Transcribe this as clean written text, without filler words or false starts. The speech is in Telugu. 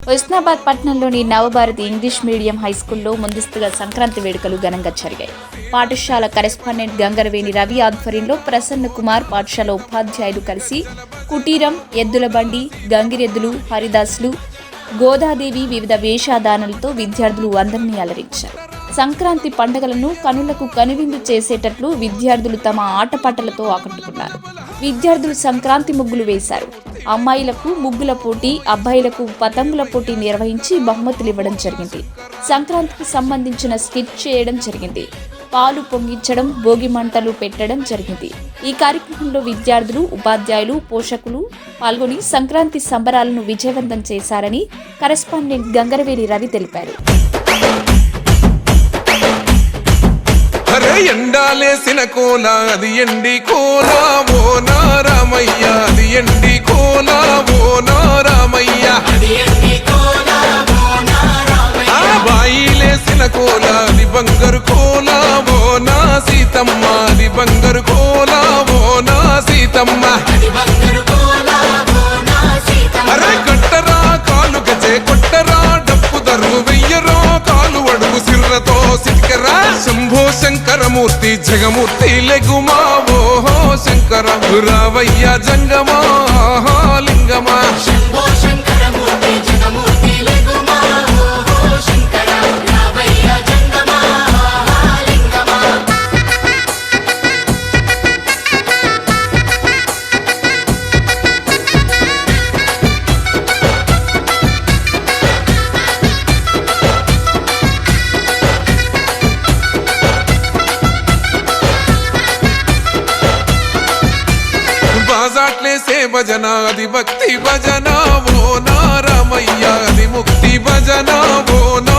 హుస్నాబాద్ పట్టణంలోని నవభారతి ఇంగ్లీష్ మీడియం హైస్కూల్లో ముందస్తుగా సంక్రాంతి వేడుకలు ఘనంగా జరిగాయి. పాఠశాల కరెస్పాండెంట్ గంగరవేణి రవి ఆధ్వర్యంలో ప్రసన్న కుమార్ పాఠశాల ఉపాధ్యాయులు కలిసి కుటీరం, ఎద్దుల బండి, గంగిరెద్దులు, హరిదాసులు, గోదాదేవి వివిధ వేషధారణలతో విద్యార్థులు అందరినీ అలరించారు. సంక్రాంతి పండుగలను కనులకు కనువిందు చేసేటట్లు విద్యార్థులు తమ ఆటపాటలతో ఆకట్టుకున్నారు. విద్యార్థులు సంక్రాంతి ముగ్గులు వేశారు. అమ్మాయిలకు ముగ్గుల పోటీ, అబ్బాయిలకు పతంగుల పోటీ నిర్వహించి బహుమతులు ఇవ్వడం జరిగింది. సంక్రాంతికి సంబంధించిన స్కిట్ చేయడం జరిగింది. పాలు పొంగించడం, భోగి మంటలు పెట్టడం జరిగింది. ఈ కార్యక్రమంలో విద్యార్థులు, ఉపాధ్యాయులు, పోషకులు పాల్గొని సంక్రాంతి సంబరాలను విజయవంతం చేశారని కరెస్పాండెంట్ గంగరవేణి రవి తెలిపారు. ఎండాలేసిన కోల అది ఎండి కోల ఓ నారామయ్య, అది ఎండి కోల ఓ నారామయ్య, బాయిలేసిన కోల అది బంగారు కోల ఓ నా సీతమ్మ, అది బంగారు కోల ఓ నా సీతమ్మ. అరే కట్టరా కాలు గజే కొట్టరా డప్పు దరువు వెయ్యరో కాలు అడుగు సిర్రతో సిటికరా. శంభో శంకరమూర్తి జగమూర్తి లెగుమా ఓహో శంకర రావయ్య జంగమా లింగమా. బాజాట్లేసే భజన అది భక్తి భజన ఓ నారామయ్య, అది ముక్తి భజన ఓ నా